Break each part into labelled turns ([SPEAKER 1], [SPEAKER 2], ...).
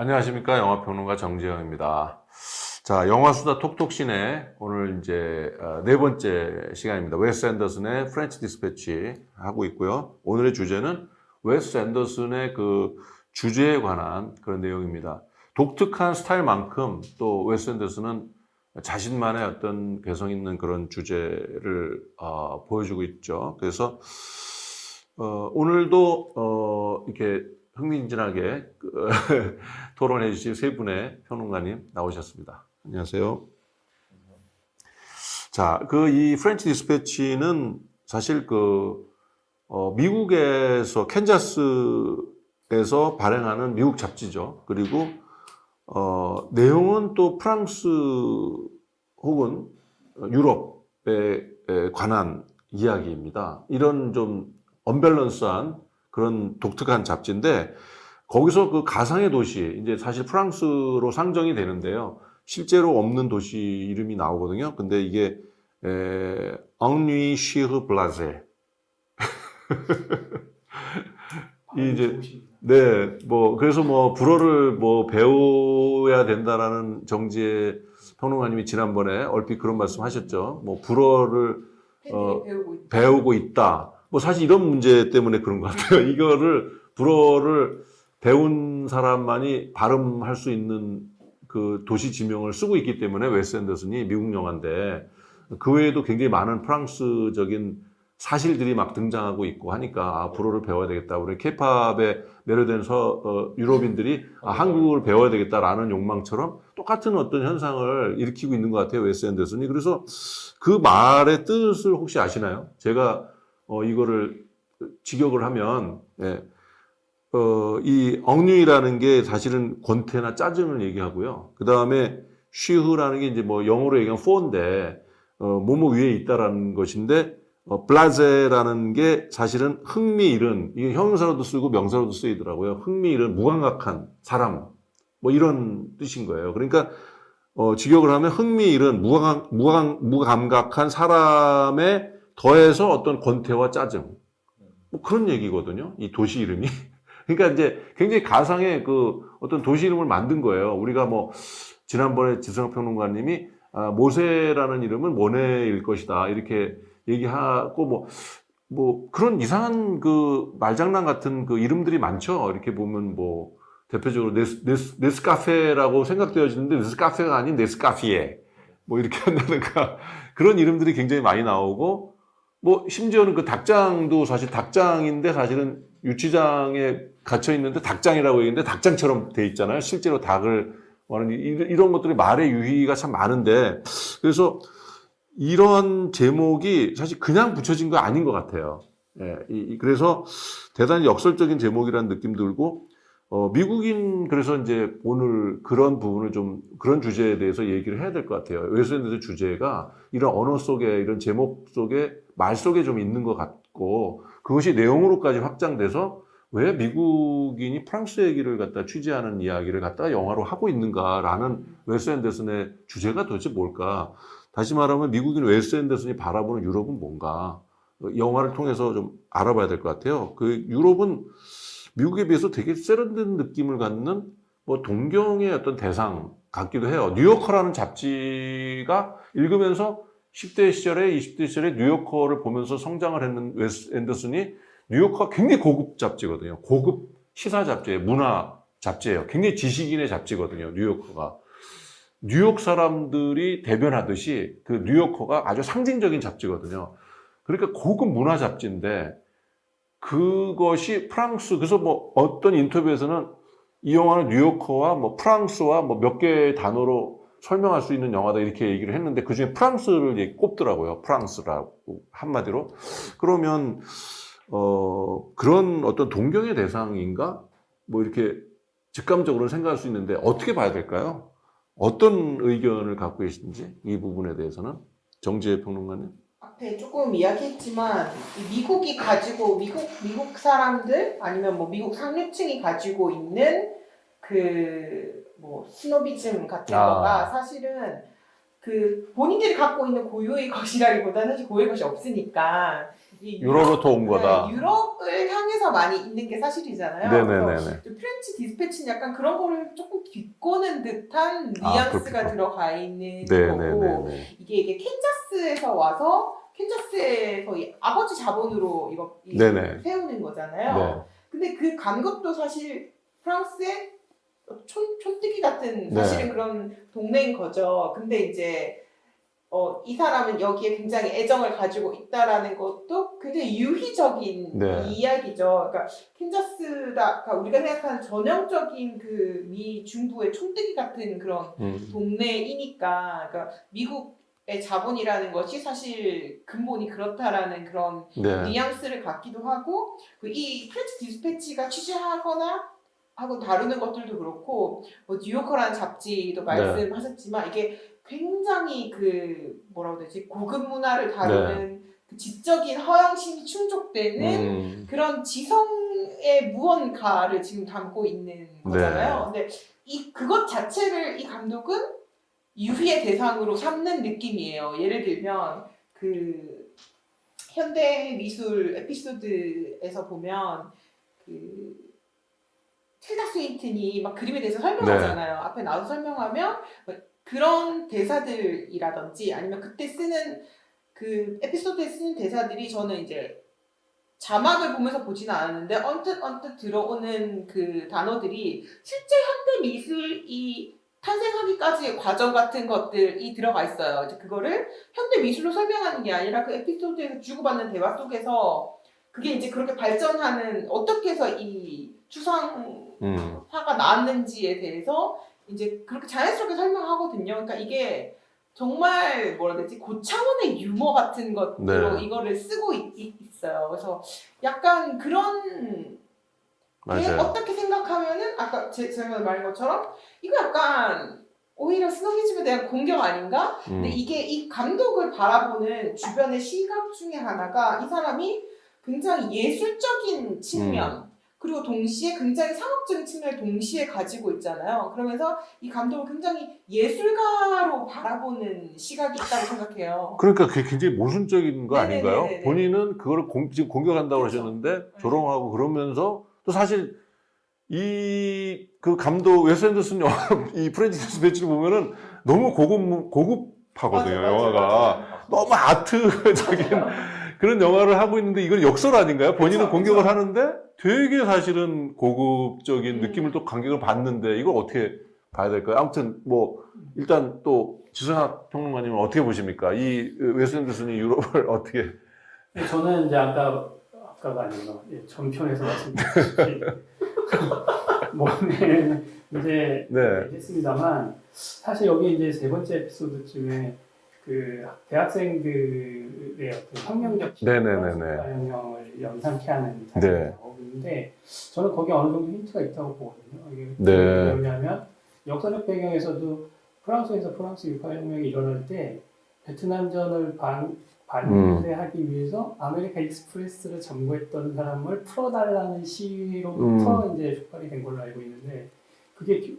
[SPEAKER 1] 안녕하십니까. 영화평론가 정재영입니다. 자, 영화수다 톡톡신의 오늘 이제 네 번째 시간입니다. 웨스 앤더슨의 프렌치 디스패치 하고 있고요. 오늘의 주제는 웨스 앤더슨의 그 주제에 관한 그런 내용입니다. 독특한 스타일만큼 또 웨스 앤더슨은 자신만의 어떤 개성 있는 그런 주제를 보여주고 있죠. 그래서 오늘도 이렇게 흥미진진하게 토론해 주실 세 분의 평론가님 나오셨습니다. 안녕하세요. 자, 이 프렌치 디스패치는 사실 미국에서 캔자스에서 발행하는 미국 잡지죠. 그리고 내용은 또 프랑스 혹은 유럽에 관한 이야기입니다. 이런 좀 언밸런스한 그런 독특한 잡지인데 거기서 그 가상의 도시 이제 사실 프랑스로 상정이 되는데요. 실제로 없는 도시 이름이 나오거든요. 근데 이게 앙누이 쉬르 블라제 이제 네, 그래서 불어를 배워야 된다라는 정지의 평론가님이 지난번에 얼핏 그런 말씀하셨죠. 불어를 배우고 있다. 사실 이런 문제 때문에 그런 것 같아요. 불어를 배운 사람만이 발음할 수 있는 그 도시 지명을 쓰고 있기 때문에 웨스 앤더슨이 미국 영화인데 그 외에도 굉장히 많은 프랑스적인 사실들이 막 등장하고 있고 하니까 불어를 배워야 되겠다. 우리 케이팝에 매료된 유럽인들이 한국을 배워야 되겠다라는 욕망처럼 똑같은 어떤 현상을 일으키고 있는 것 같아요. 웨스 앤더슨이. 그래서 그 말의 뜻을 혹시 아시나요? 제가 이거를 직역을 하면, 이 엉류이라는 게 사실은 권태나 짜증을 얘기하고요. 그 다음에 쉬흐라는 게 이제 영어로 얘기하면 for인데, 뭐뭐 위에 있다라는 것인데, 블라제라는 게 사실은 흥미 잃은, 이게 형용사로도 쓰고 명사로도 쓰이더라고요. 흥미 잃은 무감각한 사람, 이런 뜻인 거예요. 그러니까, 직역을 하면 흥미 잃은 무감각한 사람의 더해서 어떤 권태와 짜증. 그런 얘기거든요. 이 도시 이름이. 그러니까 이제 굉장히 가상의 어떤 도시 이름을 만든 거예요. 우리가 지난번에 지성학 평론가님이 모세라는 이름은 모네일 것이다. 이렇게 얘기하고 그런 이상한 말장난 같은 이름들이 많죠. 이렇게 보면 대표적으로 네스카페라고 생각되어지는데 네스카페가 아닌 네스카피에 이렇게 한다든가 그런 이름들이 굉장히 많이 나오고 심지어는 그 닭장도 사실 닭장인데 사실은 유치장에 갇혀 있는데 닭장이라고 얘기했는데 닭장처럼 돼 있잖아요. 실제로 닭을 이런 것들이 말의 유희가 참 많은데 그래서 이런 제목이 사실 그냥 붙여진 거 아닌 것 같아요. 그래서 대단히 역설적인 제목이라는 느낌 들고 미국인 그래서 이제 오늘 그런 부분을 좀 그런 주제에 대해서 얘기를 해야 될 것 같아요. 웨스 앤더슨 주제가 이런 언어 속에 이런 제목 속에 말 속에 좀 있는 것 같고 그것이 내용으로까지 확장돼서 왜 미국인이 프랑스 얘기를 갖다 취재하는 이야기를 갖다가 영화로 하고 있는가라는 웨스 앤더슨의 주제가 도대체 뭘까? 다시 말하면 미국인 웨스 앤더슨이 바라보는 유럽은 뭔가? 영화를 통해서 좀 알아봐야 될 것 같아요. 유럽은 미국에 비해서 되게 세련된 느낌을 갖는 동경의 어떤 대상 같기도 해요. 뉴요커라는 잡지가 읽으면서 10대 시절에 20대 시절에 뉴요커를 보면서 성장을 했는 웨스 앤더슨이 뉴요커가 굉장히 고급 잡지거든요. 고급 시사 잡지예요. 문화 잡지예요. 굉장히 지식인의 잡지거든요. 뉴요커가. 뉴욕 사람들이 대변하듯이 그 뉴요커가 아주 상징적인 잡지거든요. 그러니까 고급 문화 잡지인데 그것이 프랑스, 그래서 어떤 인터뷰에서는 이 영화는 뉴요커와 프랑스와 몇 개의 단어로 설명할 수 있는 영화다 이렇게 얘기를 했는데 그 중에 프랑스를 꼽더라고요. 프랑스라고 한마디로. 그러면, 그런 어떤 동경의 대상인가? 이렇게 직감적으로 생각할 수 있는데 어떻게 봐야 될까요? 어떤 의견을 갖고 계신지 이 부분에 대해서는 정지혜 평론가님.
[SPEAKER 2] 앞에 조금 이야기했지만 미국이 가지고 미국 사람들 아니면 미국 상류층이 가지고 있는 스노비즘 같은 거가 사실은 본인들이 갖고 있는 고유의 것이라기보다는 사실 고유의 것이 없으니까 이
[SPEAKER 1] 유럽으로부터 온 거다.
[SPEAKER 2] 네, 유럽을 향해서 많이 있는 게 사실이잖아요.
[SPEAKER 1] 네네네네.
[SPEAKER 2] 그래서 프렌치 디스패치는 약간 그런 거를 조금 비꼬는 듯한
[SPEAKER 1] 아,
[SPEAKER 2] 뉘앙스가
[SPEAKER 1] 그렇군요.
[SPEAKER 2] 들어가 있는 거고
[SPEAKER 1] 네네네네.
[SPEAKER 2] 이게 캔자스에서 와서 캔자스에서 이 아버지 자본으로 이거
[SPEAKER 1] 네네.
[SPEAKER 2] 세우는 거잖아요.
[SPEAKER 1] 네.
[SPEAKER 2] 근데 그 간 것도 사실 프랑스의 촌뜨기 같은 사실은
[SPEAKER 1] 네.
[SPEAKER 2] 그런 동네인 거죠. 근데 이제 이 사람은 여기에 굉장히 애정을 가지고 있다라는 것도 굉장히 유희적인
[SPEAKER 1] 네.
[SPEAKER 2] 이야기죠. 그러니까 캔자스가 그러니까 우리가 생각하는 전형적인 그 미 중부의 촌뜨기 같은 그런 동네이니까, 그러니까 미국의 자본이라는 것이 사실 근본이 그렇다라는 그런
[SPEAKER 1] 네.
[SPEAKER 2] 뉘앙스를 갖기도 하고, 이 프렌치 디스패치가 취재하거나 하고 다루는 것들도 그렇고, 뭐 뉴요커라는 잡지도 말씀하셨지만 이게 굉장히 그 뭐라고 해야 되지, 고급 문화를 다루는 그 지적인 허영심이 충족되는 그런 지성의 무언가를 지금 담고 있는 거잖아요. 근데 그것 자체를 이 감독은 유희의 대상으로 삼는 느낌이에요. 예를 들면 그 현대 미술 에피소드에서 보면 그 틸다 스윈튼이 막 그림에 대해서 설명하잖아요. 앞에 나와서 설명하면 그런 대사들이라든지 아니면 그때 쓰는 그 에피소드에 쓰는 대사들이 저는 이제 자막을 보면서 보지는 않았는데 언뜻 들어오는 그 단어들이 실제 현대 미술이 탄생하기까지의 과정 같은 것들이 들어가 있어요. 이제 그거를 현대 미술로 설명하는 게 아니라 그 에피소드에서 주고받는 대화 속에서 그게 이제 그렇게 발전하는, 어떻게 해서 이 추상화가 나왔는지에 대해서 이제 그렇게 자연스럽게 설명하거든요. 그러니까 이게 정말 뭐라 해야 되지? 고차원의 유머 같은 것으로 이거를 쓰고 있어요. 그래서 약간 그런 게 어떻게 생각하면은 아까 제가 말한 것처럼 이거 약간 오히려 스노비즘에 대한 공격 아닌가? 근데 이게 이 감독을 바라보는 주변의 시각 중에 하나가 이 사람이 굉장히 예술적인 측면 그리고 동시에 굉장히 상업적인 측면을 동시에 가지고 있잖아요. 그러면서 이 감독을 굉장히 예술가로 바라보는 시각이 있다고 생각해요.
[SPEAKER 1] 그러니까 그게 굉장히 모순적인 거 아닌가요?
[SPEAKER 2] 네네네네네.
[SPEAKER 1] 본인은 그거를 지금 공격한다고
[SPEAKER 2] 그렇죠.
[SPEAKER 1] 하셨는데 조롱하고 그러면서 또 사실 그 감독 웨스 앤더슨 영화 이 프렌치 디스패치를 보면은 너무 고급하거든요.
[SPEAKER 2] 맞아,
[SPEAKER 1] 영화가
[SPEAKER 2] 맞아.
[SPEAKER 1] 너무 아트적인 그런 영화를 하고 있는데 이건 역설 아닌가요? 본인은
[SPEAKER 2] 그쵸,
[SPEAKER 1] 공격을
[SPEAKER 2] 그쵸.
[SPEAKER 1] 하는데 되게 사실은 고급적인 느낌을 또 감격을 받는데 이걸 어떻게 봐야 될까요? 아무튼 뭐 일단 또 지성학 평론가님은 어떻게 보십니까? 이 웨스 앤더슨이 유럽을 어떻게?
[SPEAKER 3] 네, 저는 이제 아까가 아니구나. 전편에서 말씀드렸듯이 뭐는 이제 했습니다만 사실 여기 이제 세 번째 에피소드쯤에 그 대학생들의 어떤 혁명적 혁명을 연상케 하는 장면이 나오는데 저는 거기 어느 정도 힌트가 있다고 보거든요. 이게 왜냐하면 역사적 배경에서도 프랑스에서 프랑스 육파혁명이 일어날 때 베트남전을 반대하기 위해서 아메리카 익스프레스를 점거했던 사람을 풀어달라는 시위로부터 이제 촉발이 된 걸로 알고 있는데 그게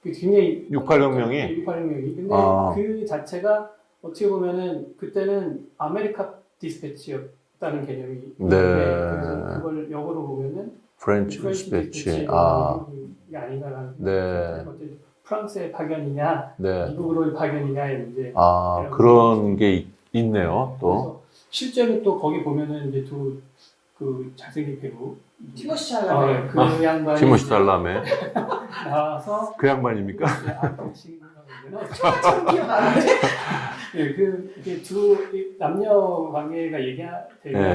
[SPEAKER 3] 굉장히
[SPEAKER 1] 68혁명이
[SPEAKER 3] 근데 그 자체가 어떻게 보면은 그때는 아메리카 디스패치였다는 개념이 있는데 그래서 그걸 역으로 보면은
[SPEAKER 1] 프렌치 디스패치
[SPEAKER 3] 아닌가라는 어쨌든 프랑스의 파견이냐 미국으로의 파견이냐의 문제
[SPEAKER 1] 그런 게 있네요. 또
[SPEAKER 3] 실제로 또 거기 보면은 이제 그 잘생긴 배우
[SPEAKER 2] 티모시 샬라메
[SPEAKER 3] 그 양반이
[SPEAKER 1] 티모시 샬라메
[SPEAKER 3] 나와서
[SPEAKER 1] 그 양반입니까?
[SPEAKER 3] 그 친구가
[SPEAKER 2] 참 기억 안 나네.
[SPEAKER 3] 이게 두 남녀 관계가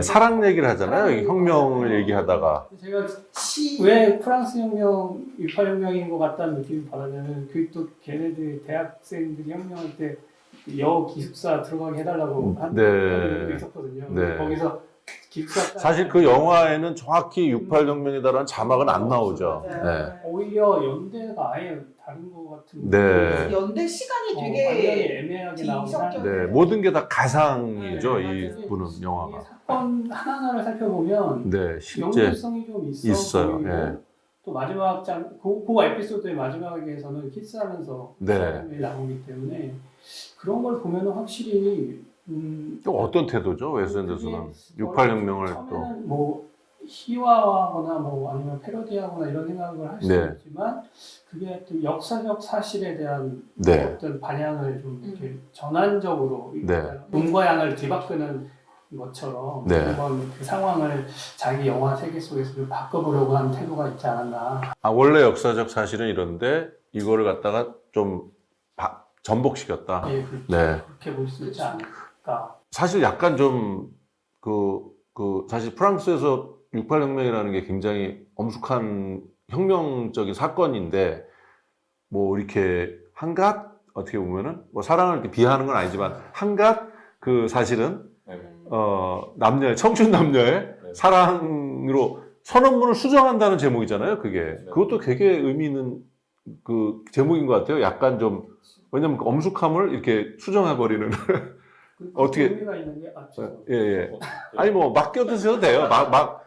[SPEAKER 1] 사랑 얘기를 하잖아요. 혁명을 얘기하다가
[SPEAKER 3] 제가 왜 프랑스 혁명, 68혁명인 것 같다는 느낌을 받았냐면 또 걔네들 대학생들이 혁명할 때 기숙사 들어가게 해달라고 한 적도 있었거든요. 거기서 기숙사
[SPEAKER 1] 사실 그 영화에는 정확히 68혁명이다라는 자막은 안 나오죠.
[SPEAKER 3] 오히려 연대가 아예 다른 것 같은데
[SPEAKER 2] 연대 시간이
[SPEAKER 3] 되게 애매하게 나오는데
[SPEAKER 1] 모든 게 다 가상이죠. 이 부는 영화가.
[SPEAKER 3] 사건 하나하나를 살펴보면
[SPEAKER 1] 실제
[SPEAKER 3] 연결성이 좀 있어요. 또 마지막 그 에피소드의 마지막에서는 키스하면서 나오기 때문에 그런 걸 보면 확실히
[SPEAKER 1] 또 어떤 태도죠? 웨스 앤더슨은 68혁명을 또
[SPEAKER 3] 처음에는 뭐 희화화하거나 뭐 아니면 패러디하거나 이런 생각을 할 수도
[SPEAKER 1] 네.
[SPEAKER 3] 있지만 그게 또 역사적 사실에 대한
[SPEAKER 1] 네.
[SPEAKER 3] 어떤 방향을 좀 이렇게 전환적으로
[SPEAKER 1] 네.
[SPEAKER 3] 음과 양을 뒤바꾸는 것처럼
[SPEAKER 1] 네.
[SPEAKER 3] 한번 그 상황을 자기 영화 세계 속에서 좀 바꿔보려고 하는 태도가 있지 않았나.
[SPEAKER 1] 아, 원래 역사적 사실은 이런데 이거를 갖다가 좀 전복시켰다.
[SPEAKER 3] 예, 그렇죠.
[SPEAKER 1] 네.
[SPEAKER 3] 그렇게 볼 수 있지 않을까.
[SPEAKER 1] 사실 약간 좀 사실 프랑스에서 68혁명이라는 게 굉장히 엄숙한 혁명적인 사건인데 뭐 이렇게 한갓 어떻게 보면은 뭐 사랑을 이렇게 비하하는 건 아니지만 한갓 그 사실은 남녀의 청춘 남녀의 사랑으로 선언문을 수정한다는 제목이잖아요. 그게 그것도 되게 의미 있는 그 제목인 것 같아요. 약간 좀 왜냐면 그 엄숙함을 이렇게 수정해 버리는 어떻게-
[SPEAKER 3] 의미가 있는 게 죄송합니다.
[SPEAKER 1] 예. 아니 뭐 막 껴드셔도 돼요.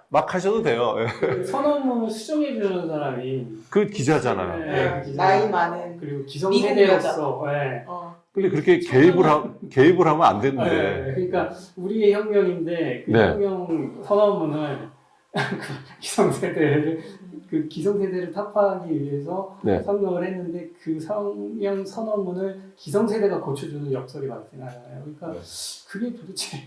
[SPEAKER 1] 막 하셔도 돼요. 예.
[SPEAKER 3] 그 선언문을 수정해 주는 사람이
[SPEAKER 1] 그 기자잖아요.
[SPEAKER 3] 네, 그 기자.
[SPEAKER 2] 나이 많은
[SPEAKER 3] 그리고
[SPEAKER 2] 미국
[SPEAKER 3] 기성세대로서 네.
[SPEAKER 1] 근데 그렇게 개입을 하면 안 되는데.
[SPEAKER 3] 네, 그러니까 우리의 혁명인데 그
[SPEAKER 1] 네.
[SPEAKER 3] 혁명 선언문을 그 기성세대를 타파하기 위해서
[SPEAKER 1] 네.
[SPEAKER 3] 성명을 했는데 그 성명 선언문을 기성세대가 고쳐주는 역설이 발생하잖아요. 그러니까 그게 도대체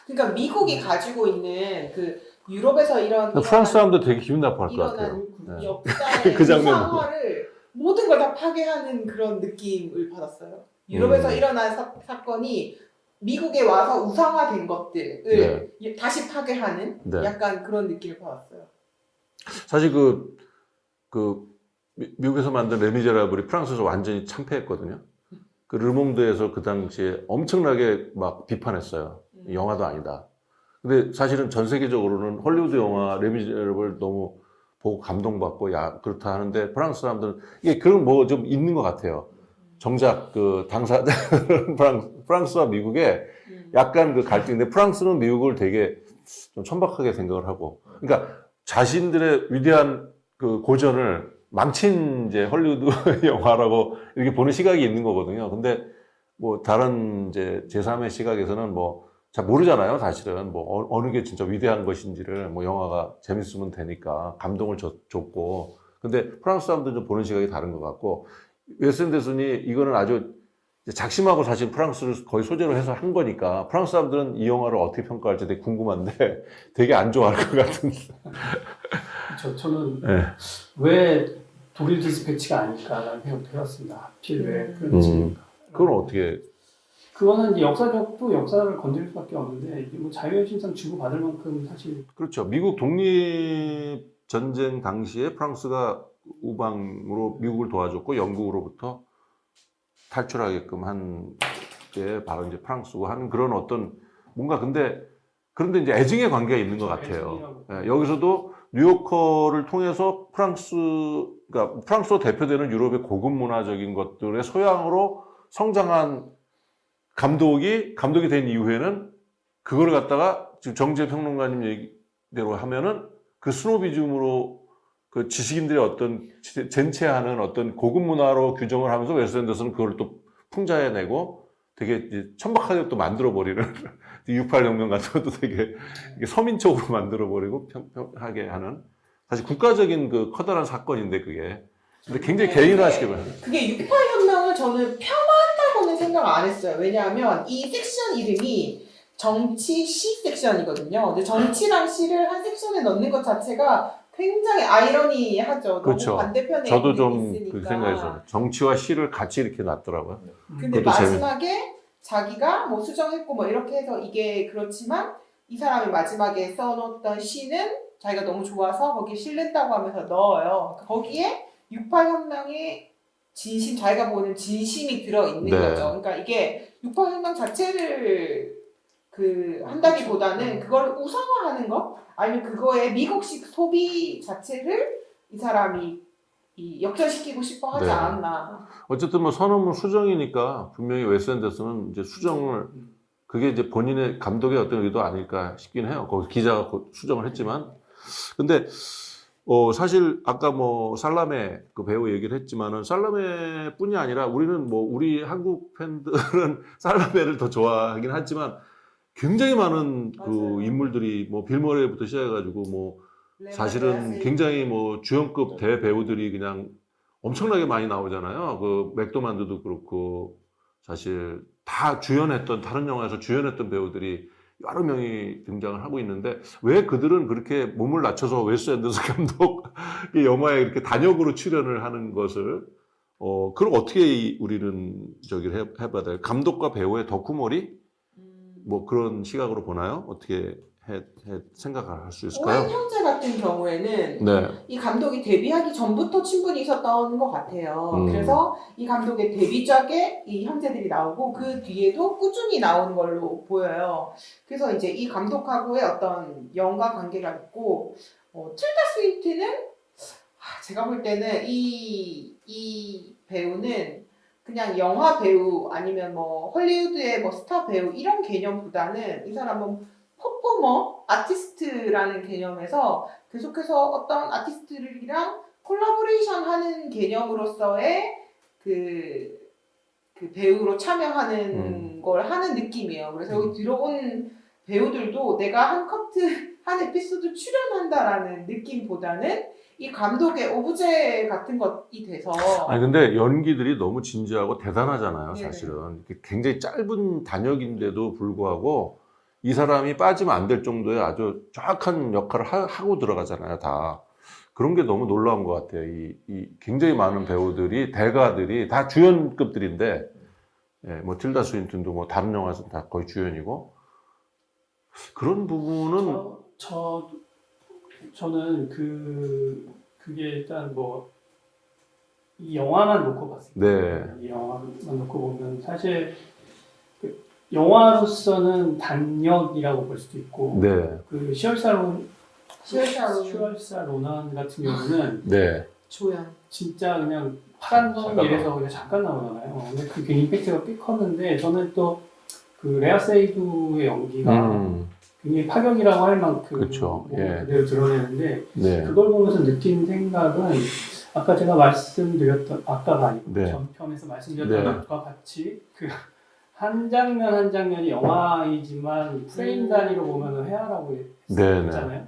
[SPEAKER 2] 그러니까 미국이 가지고 있는 그 유럽에서
[SPEAKER 1] 프랑스 사람도 되게 기분 나빠할 것 같아요.
[SPEAKER 2] 일어난
[SPEAKER 1] 네.
[SPEAKER 2] 역사의
[SPEAKER 1] 그 장면
[SPEAKER 2] 우상화를 모든 걸 다 파괴하는 그런 느낌을 받았어요. 유럽에서 일어난 사건이 미국에 와서 우상화된 것들을 다시 파괴하는
[SPEAKER 1] 네.
[SPEAKER 2] 약간 그런 느낌을 받았어요.
[SPEAKER 1] 사실 미국에서 만든 레미제라블이 프랑스에서 완전히 참패했거든요. 그 르몽드에서 그 당시에 엄청나게 막 비판했어요. 영화도 아니다. 근데 사실은 전 세계적으로는 헐리우드 영화 레미제라블 너무 보고 감동받고 야 그렇다 하는데 프랑스 사람들은 이게 그런 뭐 좀 있는 것 같아요. 정작 그 당사자 프랑스와 미국의 약간 그 갈등인데 프랑스는 미국을 되게 좀 천박하게 생각을 하고 그러니까 자신들의 위대한 그 고전을 망친 이제 헐리우드 영화라고 이렇게 보는 시각이 있는 거거든요. 근데 뭐 다른 이제 제3의 시각에서는 뭐 잘 모르잖아요. 사실은 뭐 어느 게 진짜 위대한 것인지를 뭐 영화가 재밌으면 되니까 감동을 줬고 근데 프랑스 사람들은 좀 보는 시각이 다른 것 같고 웨스 앤더슨이 이거는 아주 작심하고 사실 프랑스를 거의 소재로 해서 한 거니까 프랑스 사람들은 이 영화를 어떻게 평가할지 되게 궁금한데 되게 안 좋아할 것 같은.
[SPEAKER 3] 저는
[SPEAKER 1] 네.
[SPEAKER 3] 왜 독일 디스패치가 아닐까라는 생각도 해봤습니다. 하필 왜 그런지.
[SPEAKER 1] 그건 어떻게?
[SPEAKER 3] 그거는 이제 역사적도 역사를 건드릴 수밖에 없는데 이게 뭐 자유의 신상 주고 받을 만큼 사실
[SPEAKER 1] 그렇죠. 미국 독립 전쟁 당시에 프랑스가 우방으로 미국을 도와줬고 영국으로부터 탈출하게끔 한 게 바로 이제 프랑스고 하는 그런 어떤 뭔가 그런데 이제 애증의 관계가 있는 것 같아요. 예, 여기서도 뉴요커를 통해서 그러니까 프랑스로 대표되는 유럽의 고급 문화적인 것들의 소양으로 성장한 감독이 된 이후에는 그걸 갖다가 지금 정재 평론가님 얘기대로 하면은 그 스노비즘으로 그 지식인들의 어떤 젠체하는 어떤 고급 문화로 규정을 하면서 웨스 앤더슨은 그걸 또 풍자해내고 되게 이제 천박하게 또 만들어버리는 68혁명 같은 것도 되게 서민적으로 만들어버리고 평평하게 하는 사실 국가적인 그 커다란 사건인데 그게 근데 굉장히 개인화시켜 버려요.
[SPEAKER 2] 그게 68혁명을 저는 폄하한다고는 생각 안 했어요. 왜냐하면 이 섹션 이름이 정치 시 섹션이거든요. 근데 정치랑 시를 한 섹션에 넣는 것 자체가 굉장히 아이러니하죠.
[SPEAKER 1] 그렇죠.
[SPEAKER 2] 너무 반대편에
[SPEAKER 1] 저도 좀
[SPEAKER 2] 있으니까.
[SPEAKER 1] 그 생각에서 정치와 시를 같이 이렇게 놨더라고요.
[SPEAKER 2] 근데
[SPEAKER 1] 그것도
[SPEAKER 2] 마지막에 자기가 뭐 수정했고 뭐 이렇게 해서 이게 그렇지만 이 사람이 마지막에 써놓던 시는 자기가 너무 좋아서 거기에 실린다고 하면서 넣어요. 거기에 68혁명의 진심, 자기가 보는 진심이 들어있는
[SPEAKER 1] 네.
[SPEAKER 2] 거죠. 그러니까 이게 68혁명 자체를 한다기보다는 그걸 우상화하는 거? 아니면 그거의 미국식 소비 자체를 이 사람이 역전시키고 싶어 하지
[SPEAKER 1] 네.
[SPEAKER 2] 않았나.
[SPEAKER 1] 어쨌든 뭐 선언문 수정이니까 분명히 웨스 앤더슨은 이제 수정을 그게 이제 본인의 감독의 어떤 의도 아닐까 싶긴 해요. 거기 기자가 수정을 했지만 근데 사실 아까 뭐 살라메 그 배우 얘기를 했지만은 살라메뿐이 아니라 우리는 뭐 우리 한국 팬들은 살라메를 더 좋아하긴 하지만 굉장히 많은 그
[SPEAKER 2] 맞아요.
[SPEAKER 1] 인물들이 뭐 빌 머레이부터 시작해가지고 뭐
[SPEAKER 2] 레몬
[SPEAKER 1] 사실은
[SPEAKER 2] 베아스.
[SPEAKER 1] 굉장히 뭐 주연급 대배우들이 그냥 엄청나게 많이 나오잖아요. 그 맥도만드도 그렇고 사실 다 주연했던 다른 영화에서 주연했던 배우들이 여러 명이 등장을 하고 있는데 왜 그들은 그렇게 몸을 낮춰서 웨스 앤더슨 감독의 영화에 이렇게 단역으로 출연을 하는 것을 그럼 어떻게 우리는 저기를 해봐야 돼요? 감독과 배우의 더쿠머리 뭐 그런 시각으로 보나요? 어떻게 생각할 수 있을까요?
[SPEAKER 2] 오웬 형제 같은 경우에는
[SPEAKER 1] 네.
[SPEAKER 2] 이 감독이 데뷔하기 전부터 친분이 있었던 것 같아요. 그래서 이 감독의 데뷔작에 이 형제들이 나오고 그 뒤에도 꾸준히 나오는 걸로 보여요. 그래서 이제 이 감독하고의 어떤 연관 관계가 있고 틸다 스윈트는 제가 볼 때는 이 배우는 그냥 영화 배우 아니면 뭐 헐리우드의 뭐 스타 배우 이런 개념보다는 이 사람은 퍼포머, 아티스트라는 개념에서 계속해서 어떤 아티스트들이랑 콜라보레이션 하는 개념으로서의 그 배우로 참여하는 걸 하는 느낌이에요. 그래서 여기 들어온 배우들도 내가 한 커트, 한 에피소드 출연한다라는 느낌보다는 이 감독의 오브제 같은 것이 돼서
[SPEAKER 1] 아니 근데 연기들이 너무 진지하고 대단하잖아요.
[SPEAKER 2] 네네.
[SPEAKER 1] 사실은 굉장히 짧은 단역인데도 불구하고 이 사람이 빠지면 안 될 정도의 아주 정확한 역할을 하고 들어가잖아요. 다 그런 게 너무 놀라운 것 같아요. 이 굉장히 많은 배우들이 대가들이 다 주연급들인데 뭐 틸다 스윈튼도 뭐 다른 영화에서 다 거의 주연이고 그런 부분은
[SPEAKER 3] 저는 그게 일단 뭐 이 영화만 놓고 봤을 때,
[SPEAKER 1] 네.
[SPEAKER 3] 이 영화만 놓고 보면 사실 그 영화로서는 단역이라고 볼 수도 있고,
[SPEAKER 1] 네.
[SPEAKER 3] 그 시얼사 로난 같은 경우는
[SPEAKER 1] 네.
[SPEAKER 2] 조연.
[SPEAKER 3] 진짜 그냥 파란성에서 그냥 잠깐 나오잖아요. 근데 그게 임팩트가 꽤 컸는데 저는 또 그 레아 세이두의 연기가 굉장히 파격이라고 할 만큼
[SPEAKER 1] 그렇죠. 예.
[SPEAKER 3] 그대로 드러내는데
[SPEAKER 1] 네.
[SPEAKER 3] 그걸 보면서 느낀 생각은 아까 제가 말씀드렸던 아까가 아니고
[SPEAKER 1] 네.
[SPEAKER 3] 전편에서 말씀드렸던
[SPEAKER 1] 네.
[SPEAKER 3] 것과 같이 그 한 장면 한 장면이 영화이지만 프레임 단위로 보면 회화라고
[SPEAKER 1] 네,
[SPEAKER 3] 했잖아요.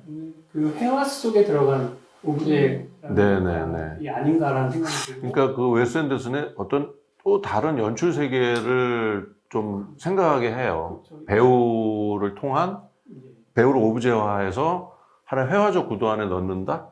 [SPEAKER 3] 그 회화 속에 들어간 오브제라는 이 아닌가라는 생각이 들고.
[SPEAKER 1] 그러니까 그 웨스 앤더슨의 어떤 또 다른 연출 세계를 좀 생각하게 해요.
[SPEAKER 3] 그렇죠.
[SPEAKER 1] 배우를 통한
[SPEAKER 3] 예.
[SPEAKER 1] 배우를 오브제화해서 하나의 회화적 구도 안에 넣는다.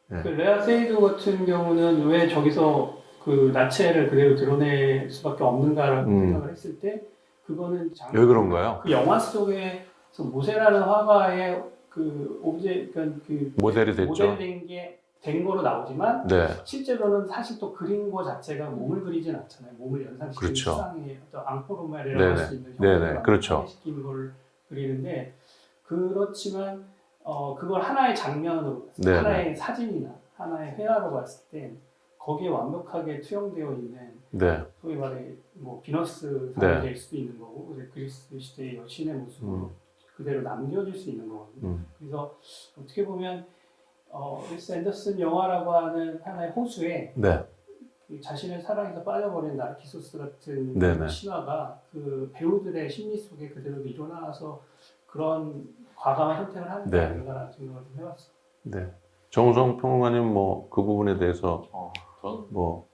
[SPEAKER 3] 그 레아 세이드 같은 경우는 왜 저기서 그 나체를 그대로 드러낼 수밖에 없는가라고 생각을 했을 때 그거는
[SPEAKER 1] 왜 그런가요?
[SPEAKER 3] 그 영화 속에서 모세라는 화가의 그 오브제 그러니까 그
[SPEAKER 1] 모델이 됐죠.
[SPEAKER 3] 모델된 게 된 거로 나오지만
[SPEAKER 1] 네.
[SPEAKER 3] 실제로는 사실 또 그린 거 자체가 몸을 그리진 않잖아요. 몸을 연상시키는
[SPEAKER 1] 그렇죠.
[SPEAKER 3] 수상의 어떤 앙코르마이라고 할 수 있는
[SPEAKER 1] 네네.
[SPEAKER 3] 형태를
[SPEAKER 1] 그렇죠.
[SPEAKER 3] 시키는 걸 그리는데 그렇지만 그걸 하나의 장면으로 봤을 때
[SPEAKER 1] 네네.
[SPEAKER 3] 하나의 사진이나 하나의 회화로 봤을 때 거기에 완벽하게 투영되어 있는
[SPEAKER 1] 네.
[SPEAKER 3] 소위 말해 뭐 비너스
[SPEAKER 1] 네.
[SPEAKER 3] 상이 될 수도 있는 거고 그리스 시대의 여신의 모습으로 그대로 남겨질 수 있는 거거든요. 그래서 어떻게 보면 웨스 앤더슨 영화라고 하는 하나의 호수에
[SPEAKER 1] 네.
[SPEAKER 3] 자신의 사랑에서 빠져버린 나르키소스 같은
[SPEAKER 1] 네네.
[SPEAKER 3] 신화가 그 배우들의 심리 속에 그대로 일어나서 그런 과감한 선택을 하는 게
[SPEAKER 1] 네.
[SPEAKER 3] 아닌가라는 생각을 좀 해봤어요.
[SPEAKER 1] 네. 정우성 평론가님 뭐 그 부분에 대해서
[SPEAKER 4] 전
[SPEAKER 1] 뭐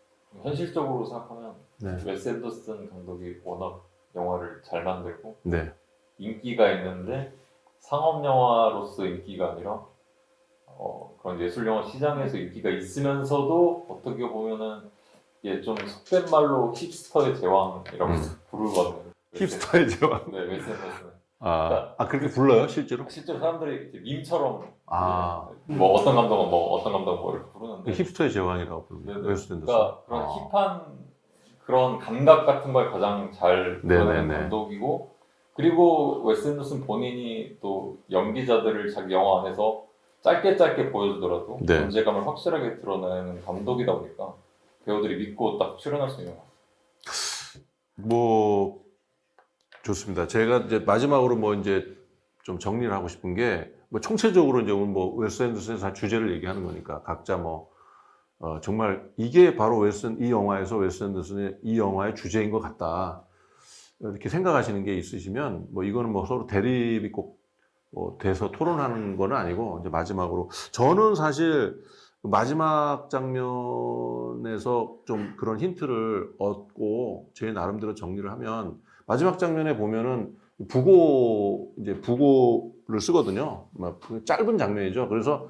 [SPEAKER 4] 현실적으로 생각하면
[SPEAKER 1] 네.
[SPEAKER 4] 웨스 앤더슨 감독이 워낙 영화를 잘 만들고
[SPEAKER 1] 네.
[SPEAKER 4] 인기가 있는데 상업 영화로서 인기가 아니라 그런 예술 영화 시장에서 인기가 있으면서도 어떻게 보면은 이게 좀 속된 말로 힙스터의 제왕이라고 부르거든요.
[SPEAKER 1] 힙스터의 제왕.
[SPEAKER 4] 네, 웨스 앤더슨.
[SPEAKER 1] 그렇게 불러요 실제로?
[SPEAKER 4] 실제로 사람들이 이제 밈처럼
[SPEAKER 1] 뭐
[SPEAKER 4] 어떤 감독은 뭐 이렇게 부르는데
[SPEAKER 1] 힙스터의 제왕이라고 부릅니다.
[SPEAKER 4] 네네.
[SPEAKER 1] 웨스 앤더슨.
[SPEAKER 4] 그러니까 그런 힙한 그런 감각 같은 걸 가장 잘 보여내는
[SPEAKER 1] 네네네.
[SPEAKER 4] 감독이고 그리고 웨스 앤더슨 본인이 또 연기자들을 자기 영화 안에서 짧게 보여주더라도
[SPEAKER 1] 네.
[SPEAKER 4] 존재감을 확실하게 드러내는 감독이다 보니까 배우들이 믿고 딱 출연할 수 있는 것 같아요.
[SPEAKER 1] 뭐 좋습니다. 제가 이제 마지막으로 뭐 이제 좀 정리를 하고 싶은 게 뭐 총체적으로 이제 오늘 뭐 웨스 앤더슨의 다 주제를 얘기하는 거니까 각자 뭐 정말 이게 바로 이 영화에서 웨스 앤더슨의 이 영화의 주제인 것 같다. 이렇게 생각하시는 게 있으시면 뭐 이거는 뭐 서로 대립이 꼭 뭐 돼서 토론하는 건 아니고 이제 마지막으로 저는 사실 마지막 장면에서 좀 그런 힌트를 얻고 제 나름대로 정리를 하면 마지막 장면에 보면은 부고를 쓰거든요. 막 짧은 장면이죠. 그래서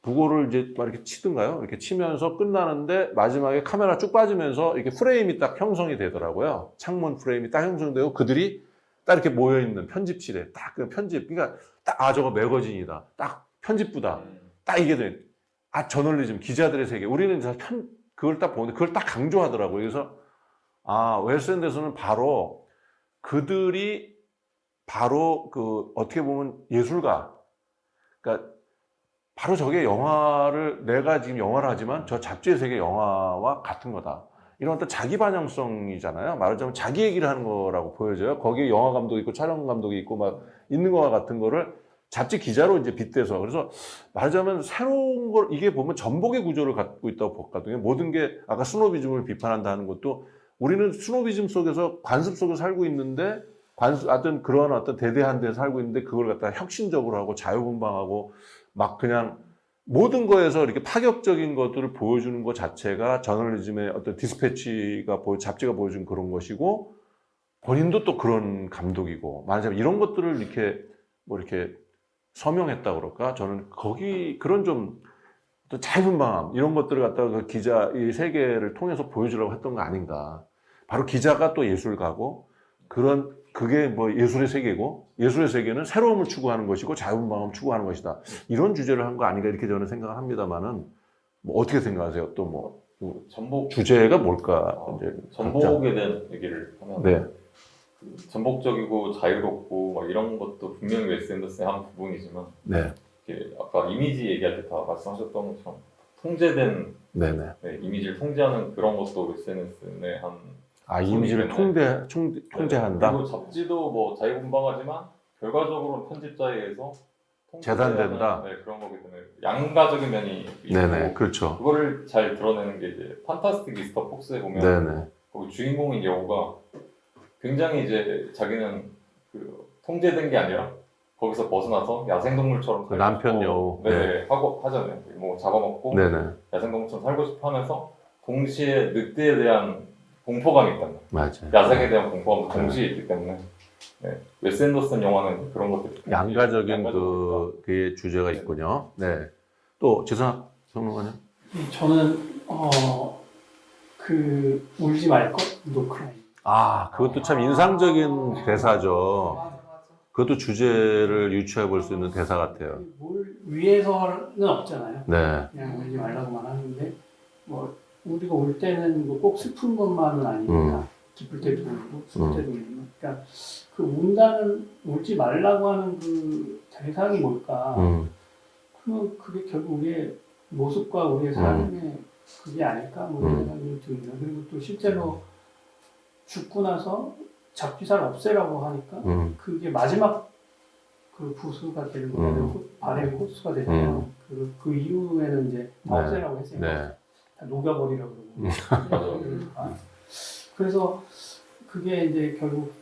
[SPEAKER 1] 부고를 이제 막 이렇게 치든가요? 이렇게 치면서 끝나는데 마지막에 카메라 쭉 빠지면서 이렇게 프레임이 딱 형성이 되더라고요. 창문 프레임이 딱 형성되고 그들이 딱 이렇게 모여 있는 편집실에 딱 그 편집. 그러니까 딱 저거 매거진이다. 딱 편집부다. 딱 이게 돼. 저널리즘 기자들의 세계. 우리는 그걸 딱 보는데 그걸 딱 강조하더라고요. 그래서 웨스 앤더슨은 바로 그들이 바로 그 어떻게 보면 예술가. 그러니까 바로 저게 영화를 내가 지금 영화를 하지만 저 잡지의 세계 영화와 같은 거다. 이런 어떤 자기 반영성이잖아요. 말하자면 자기 얘기를 하는 거라고 보여져요. 거기에 영화 감독이 있고 촬영 감독이 있고 막 있는 거와 같은 거를 잡지 기자로 이제 빗대서 그래서 말하자면 새로운 걸 이게 보면 전복의 구조를 갖고 있다고 봤거든요. 모든 게 아까 스노비즘을 비판한다는 것도 우리는 스노비즘 속에서 관습 속에 살고 있는데 어떤 그런 어떤 대대한 데서 살고 있는데 그걸 갖다가 혁신적으로 하고 자유분방하고 막 그냥 모든 거에서 이렇게 파격적인 것들을 보여주는 것 자체가 저널리즘의 어떤 디스패치가 잡지가 보여준 그런 것이고 본인도 또 그런 감독이고 말하자면 이런 것들을 이렇게 뭐 이렇게 서명했다 그럴까? 저는 그런 좀 자유분방함 이런 것들을 갖다가 그 기자의 세계를 통해서 보여주려고 했던 거 아닌가. 바로 기자가 또 예술가고 그게 뭐 예술의 세계고 예술의 세계는 새로움을 추구하는 것이고 자유분방함을 추구하는 것이다. 이런 주제를 한 거 아닌가 이렇게 저는 생각을 합니다만은 뭐 어떻게 생각하세요? 또 뭐
[SPEAKER 4] 전복
[SPEAKER 1] 주제가 뭘까? 이제
[SPEAKER 4] 전복에 대한 얘기를 하면
[SPEAKER 1] 네.
[SPEAKER 4] 전복적이고 자유롭고 막 이런 것도 분명히 웨스 앤더슨의 한 부분이지만
[SPEAKER 1] 네.
[SPEAKER 4] 이렇게 아까 이미지 얘기할 때 다 말씀하셨던 것처럼 통제된
[SPEAKER 1] 네네.
[SPEAKER 4] 이미지를 통제하는 그런 것도 웨스 앤더슨의 한
[SPEAKER 1] 이미지를 통제한다.
[SPEAKER 4] 그리고 잡지도 뭐 자유분방하지만 결과적으로 편집자에 의해서
[SPEAKER 1] 재단된다.
[SPEAKER 4] 그런 거기 때문에 양가적인 면이 있고
[SPEAKER 1] 네네. 그렇죠.
[SPEAKER 4] 그거를 잘 드러내는 게 이제 판타스틱 미스터 폭스에 보면
[SPEAKER 1] 네네.
[SPEAKER 4] 거기 주인공인 여우가 굉장히 이제 자기는 그 통제된 게 아니라 거기서 벗어나서 야생동물처럼
[SPEAKER 1] 그 남편 여우.
[SPEAKER 4] 네. 하고 하잖아요. 뭐 잡아먹고
[SPEAKER 1] 네네.
[SPEAKER 4] 야생동물처럼 살고 싶어 하면서 동시에 늑대에 대한 공포감이 있단 말이에요.
[SPEAKER 1] 맞아요.
[SPEAKER 4] 야생에 대한 공포감도 동시에 있기 때문에 웨스 앤더슨 영화는 그런 것들이
[SPEAKER 1] 양가적인 그 주제가 있군요. 네. 또 지상 평론가님.
[SPEAKER 3] 저는 그 울지 말 것, 노크라이.
[SPEAKER 1] 그것도 참 인상적인 대사죠. 그것도 주제를 유추해 볼 수 있는 대사 같아요.
[SPEAKER 3] 뭘 위해서는 없잖아요.
[SPEAKER 1] 네.
[SPEAKER 3] 그냥 울지 말라고만 하는데 뭐 우리가 울 때는 뭐 꼭 슬픈 것만은 아니니까 기쁠 때도 울고 슬플 때도 울고 그러니까 그 울지 말라고 하는 그 대상이 뭘까? 그러면 그게 결국 우리의 모습과 우리의 삶의 그게 아닐까? 뭐 이런 생각이 듭니다. 그리고 또 실제로 죽고 나서 잡지사를 없애라고 하니까 그게 마지막 그 부수가 되는 거예요. 발의 호수가 되잖아요. 그 이후에는 이제 다 없애라고 했어요.
[SPEAKER 1] 네.
[SPEAKER 3] 다 녹여버리라고 그러고. 그래서 그게 이제 결국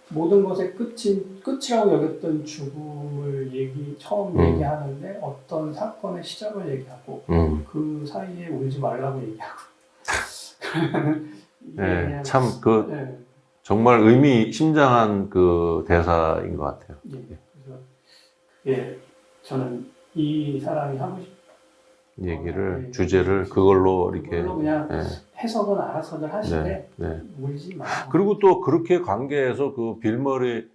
[SPEAKER 3] 모든 것의 끝이라고 여겼던 죽음을 처음 얘기하는데 어떤 사건의 시작을 얘기하고 그 사이에 울지 말라고 얘기하고.
[SPEAKER 1] 네, 참 정말 심장한 그 대사인 것 같아요.
[SPEAKER 3] 예, 그래서 그게 저는 이 사람이 하고 싶은
[SPEAKER 1] 얘기를 주제를 그걸로 이렇게
[SPEAKER 3] 그냥 해석은 알아서들 하시되 울지 마.
[SPEAKER 1] 그리고 또 그렇게 관계에서 그 빌머리죠.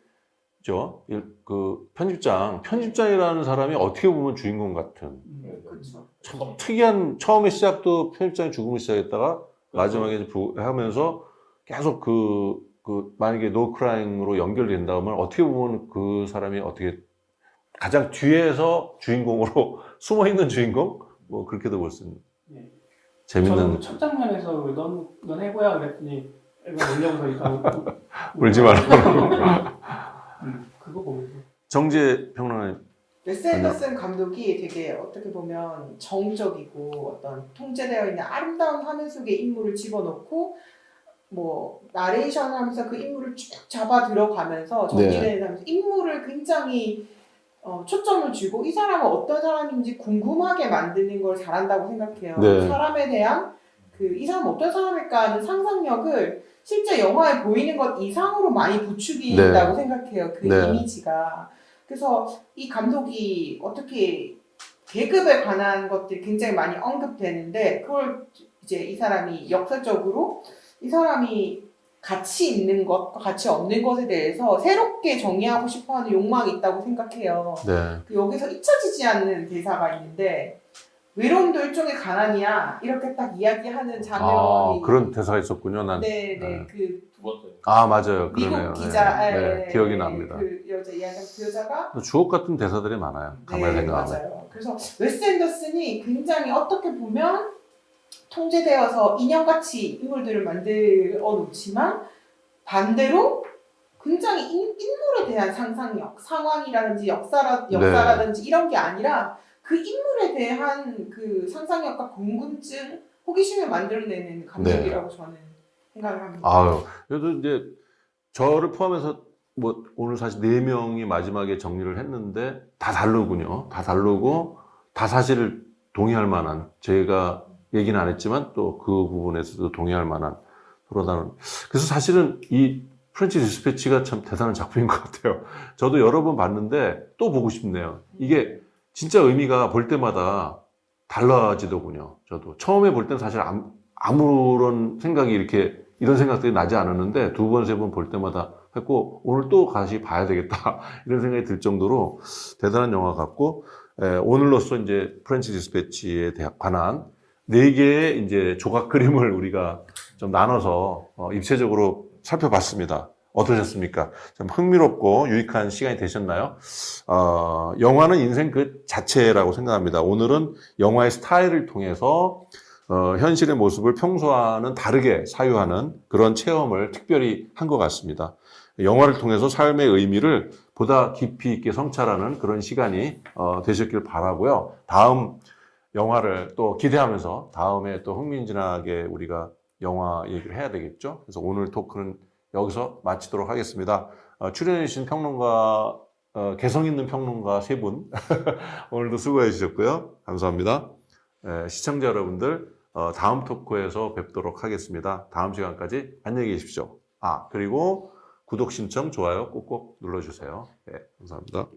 [SPEAKER 1] 그 편집장이라는 사람이 어떻게 보면 주인공 같은
[SPEAKER 3] 그렇죠.
[SPEAKER 1] 참 특이한 처음에 시작도 편집장이 죽음을 시작했다가 마지막에 하면서 계속 만약에 노크라잉으로 연결된다면 어떻게 보면 그 사람이 어떻게 가장 뒤에서 주인공으로 숨어 있는 주인공 뭐 그렇게도 볼 수 있는 재밌는.
[SPEAKER 3] 저는 첫 장면에서 넌 해고야 그랬더니 애가 울려서
[SPEAKER 1] 울지 말라고.
[SPEAKER 3] 그거 보면서
[SPEAKER 1] 정재 평론가님.
[SPEAKER 2] 웨스 앤더슨 감독이 되게 어떻게 보면 정적이고 어떤 통제되어 있는 아름다운 화면 속에 인물을 집어넣고 뭐 나레이션을 하면서 그 인물을 쭉 잡아 들어가면서 전개를 하면서 인물을 굉장히 초점을 주고 이 사람은 어떤 사람인지 궁금하게 만드는 걸 잘한다고 생각해요.
[SPEAKER 1] 네.
[SPEAKER 2] 사람에 대한 이 사람은 어떤 사람일까 하는 상상력을 실제 영화에 보이는 것 이상으로 많이 부추긴다고 생각해요. 그
[SPEAKER 1] 네.
[SPEAKER 2] 이미지가. 그래서 이 감독이 어떻게 계급에 관한 것들이 굉장히 많이 언급되는데 그걸 이제 이 사람이 역사적으로 이 사람이 가치 있는 것과 가치 없는 것에 대해서 새롭게 정의하고 싶어하는 욕망이 있다고 생각해요.
[SPEAKER 1] 네.
[SPEAKER 2] 여기서 잊혀지지 않는 대사가 있는데 외로움도 일종의 가난이야 이렇게 딱 이야기하는 장면이
[SPEAKER 1] 그런 대사가 있었군요. 난.
[SPEAKER 2] 네네 그
[SPEAKER 4] 두 번째.
[SPEAKER 1] 맞아요.
[SPEAKER 2] 미국
[SPEAKER 1] 그러네요.
[SPEAKER 2] 기자
[SPEAKER 1] 네. 기억이 납니다.
[SPEAKER 2] 그 여자 이야기한 그 여자가
[SPEAKER 1] 주옥 같은 대사들이 많아요. 가만히 생각하면.
[SPEAKER 2] 맞아요. 그래서 웨스 앤더슨이 굉장히 어떻게 보면 통제되어서 인형같이 인물들을 만들어 놓지만 반대로 굉장히 인물에 대한 상상력, 상황이라든지 역사라든지 이런 게 아니라 그 인물에 대한 그 상상력과 궁금증, 호기심을 만들어내는 감독이라고 저는 생각을 합니다.
[SPEAKER 1] 그래도 이제 저를 포함해서 뭐 오늘 사실 4명이 마지막에 정리를 했는데 다 다르군요. 다 다르고 다 사실 동의할 만한 제가 얘기는 안 했지만 또 그 부분에서도 동의할 만한 서로 다른. 그래서 사실은 이 프렌치 디스패치가 참 대단한 작품인 것 같아요. 저도 여러 번 봤는데 또 보고 싶네요. 이게 진짜 의미가 볼 때마다 달라지더군요. 저도 처음에 볼 때는 사실 아무런 생각이 이런 생각들이 나지 않았는데 두 번, 세 번 볼 때마다 했고 오늘 또 다시 봐야 되겠다 이런 생각이 들 정도로 대단한 영화 같고 오늘로써 이제 프렌치 디스패치에 관한 4개의 이제 조각 그림을 우리가 좀 나눠서 입체적으로 살펴봤습니다. 어떠셨습니까? 좀 흥미롭고 유익한 시간이 되셨나요? 영화는 인생 그 자체라고 생각합니다. 오늘은 영화의 스타일을 통해서 현실의 모습을 평소와는 다르게 사유하는 그런 체험을 특별히 한 것 같습니다. 영화를 통해서 삶의 의미를 보다 깊이 있게 성찰하는 그런 시간이 되셨길 바라고요. 다음 영화를 또 기대하면서 다음에 또 흥미진진하게 우리가 영화 얘기를 해야 되겠죠. 그래서 오늘 토크는 여기서 마치도록 하겠습니다. 출연해주신 평론가, 개성 있는 평론가 3분 오늘도 수고해 주셨고요. 감사합니다. 시청자 여러분들 다음 토크에서 뵙도록 하겠습니다. 다음 시간까지 안녕히 계십시오. 그리고 구독 신청, 좋아요 꼭꼭 눌러주세요. 감사합니다.